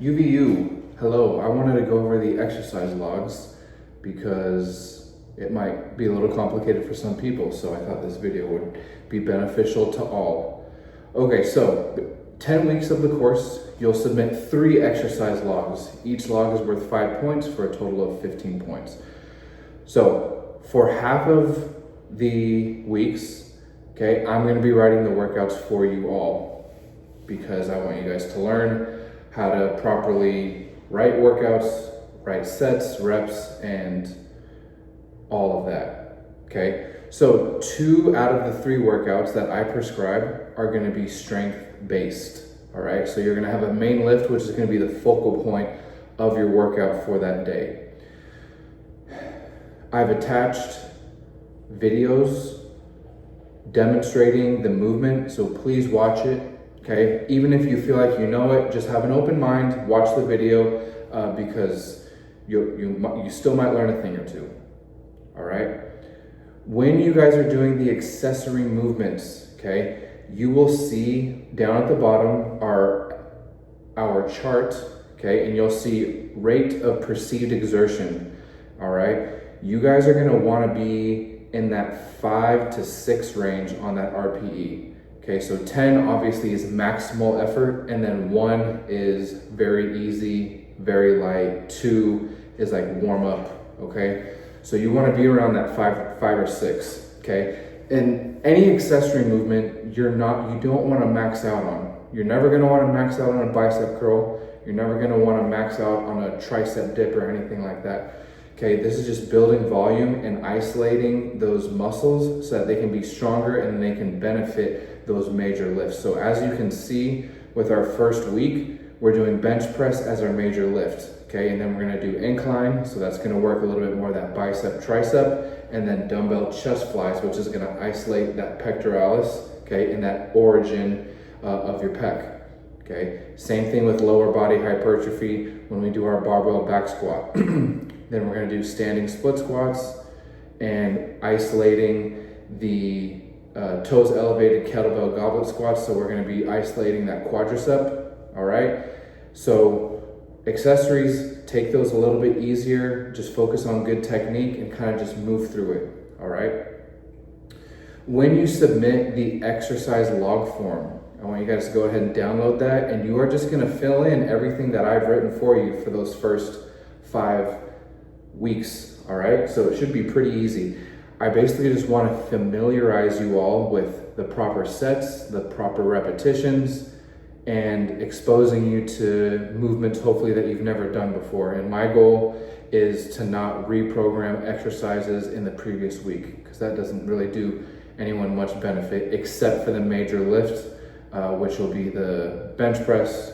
UVU, hello. I wanted to go over the exercise logs because it might be a little complicated for some people, so I thought this video would be beneficial to all. Okay, so 10 weeks of the course, you'll submit 3 exercise logs. Each log is worth 5 points for a total of 15 points. So for half of the weeks, okay, I'm gonna be writing the workouts for you all because I want you guys to learn how to properly write workouts, write sets, reps, and all of that, okay? So 2 out of the 3 workouts that I prescribe are gonna be strength-based, all right? So you're gonna have a main lift, which is gonna be the focal point of your workout for that day. I've attached videos demonstrating the movement, so please watch it, okay? Even if you feel like you know it, just have an open mind, watch the video, because you still might learn a thing or two, all right? When you guys are doing the accessory movements, okay, you will see down at the bottom our chart, okay, and you'll see rate of perceived exertion, all right? You guys are gonna wanna be in that 5 to 6 range on that RPE. Okay, so 10 obviously is maximal effort, and then 1 is very easy, very light. 2 is like warm up, okay? So you wanna be around that 5 or 6, okay? And any accessory movement, you don't wanna max out on. You're never gonna wanna max out on a bicep curl. You're never gonna wanna max out on a tricep dip or anything like that. Okay, this is just building volume and isolating those muscles so that they can be stronger and they can benefit those major lifts. So as you can see with our first week, we're doing bench press as our major lift, okay? And then we're gonna do incline, so that's gonna work a little bit more that bicep, tricep, and then dumbbell chest flies, which is gonna isolate that pectoralis, okay, and that origin of your pec, okay? Same thing with lower body hypertrophy when we do our barbell back squat. Then we're gonna do standing split squats and isolating the toes elevated kettlebell goblet squats. So we're gonna be isolating that quadricep, all right? So accessories, take those a little bit easier, just focus on good technique and kind of just move through it, all right? When you submit the exercise log form, I want you guys to go ahead and download that, and you are just gonna fill in everything that I've written for you for those first 5 weeks, all right? So it should be pretty easy. I basically just want to familiarize you all with the proper sets, the proper repetitions, and exposing you to movements hopefully that you've never done before. And my goal is to not reprogram exercises in the previous week, because that doesn't really do anyone much benefit except for the major lifts, which will be the bench press,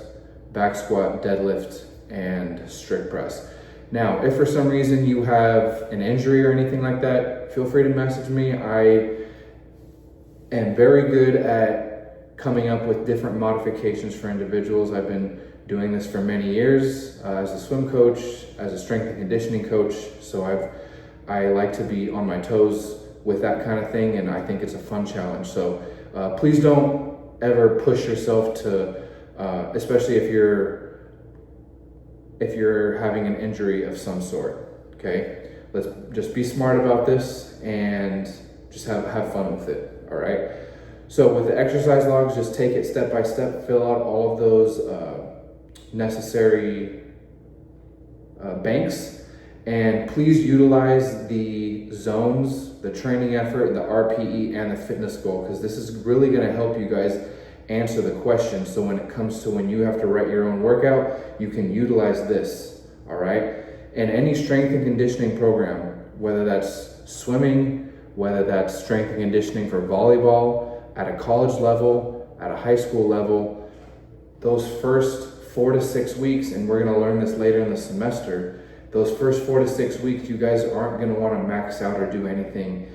back squat, deadlift, and strict press. Now, if for some reason you have an injury or anything like that, feel free to message me. I am very good at coming up with different modifications for individuals. I've been doing this for many years as a swim coach, as a strength and conditioning coach. So I like to be on my toes with that kind of thing, and I think it's a fun challenge. So please don't ever push yourself to, especially if you're having an injury of some sort, okay? Let's just be smart about this and just have fun with it, all right? So with the exercise logs, just take it step by step, fill out all of those necessary banks, and please utilize the zones, the training effort, the RPE, and the fitness goal, because this is really gonna help you guys answer the question. So when it comes to when you have to write your own workout, you can utilize this, all right? And any strength and conditioning program, whether that's swimming, whether that's strength and conditioning for volleyball, at a college level, at a high school level, those first 4 to 6 weeks, and we're gonna learn this later in the semester, those first 4 to 6 weeks, you guys aren't gonna wanna max out or do anything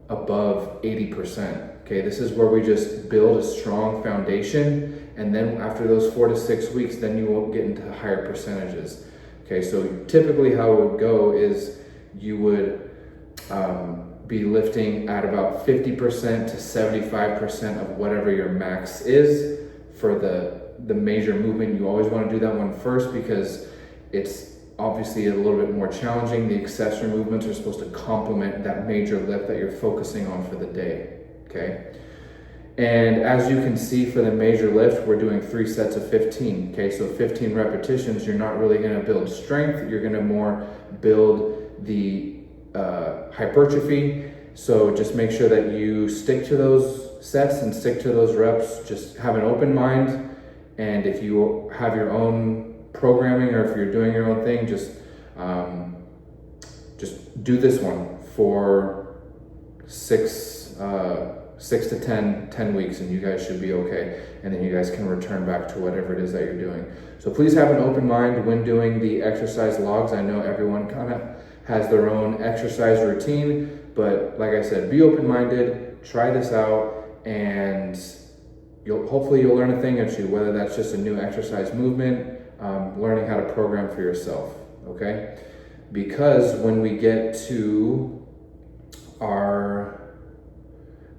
above 80%. Okay, this is where we just build a strong foundation, and then after those 4 to 6 weeks, then you will get into higher percentages. Okay, so typically how it would go is you would be lifting at about 50% to 75% of whatever your max is for the the major movement, you always want to do that one first because it's obviously a little bit more challenging. The accessory movements are supposed to complement that major lift that you're focusing on for the day, okay? And as you can see for the major lift, we're doing 3 sets of 15, okay? So 15 repetitions, you're not really gonna build strength, you're gonna more build the hypertrophy. So just make sure that you stick to those sets and stick to those reps. Just have an open mind. And if you have your own programming or if you're doing your own thing, just do this one for 6 to 10 weeks, and you guys should be okay. And then you guys can return back to whatever it is that you're doing. So please have an open mind when doing the exercise logs. I know everyone kind of has their own exercise routine, but like I said, be open-minded, try this out, and hopefully you'll learn a thing or two, whether that's just a new exercise movement, learning how to program for yourself, okay? Because when we get to our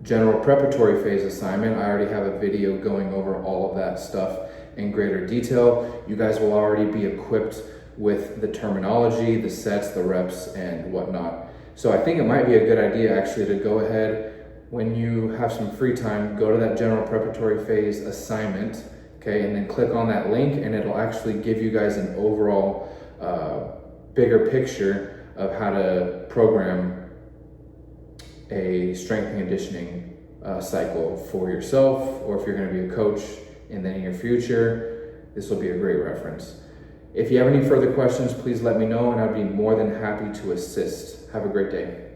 general preparatory phase assignment, I already have a video going over all of that stuff in greater detail. You guys will already be equipped with the terminology, the sets, the reps, and whatnot. So I think it might be a good idea actually to go ahead, when you have some free time, go to that general preparatory phase assignment, okay, and then click on that link, and it'll actually give you guys an overall bigger picture of how to program a strength and conditioning cycle for yourself, or if you're going to be a coach in the near future, this will be a great reference. If you have any further questions, please let me know, and I'd be more than happy to assist. Have a great day.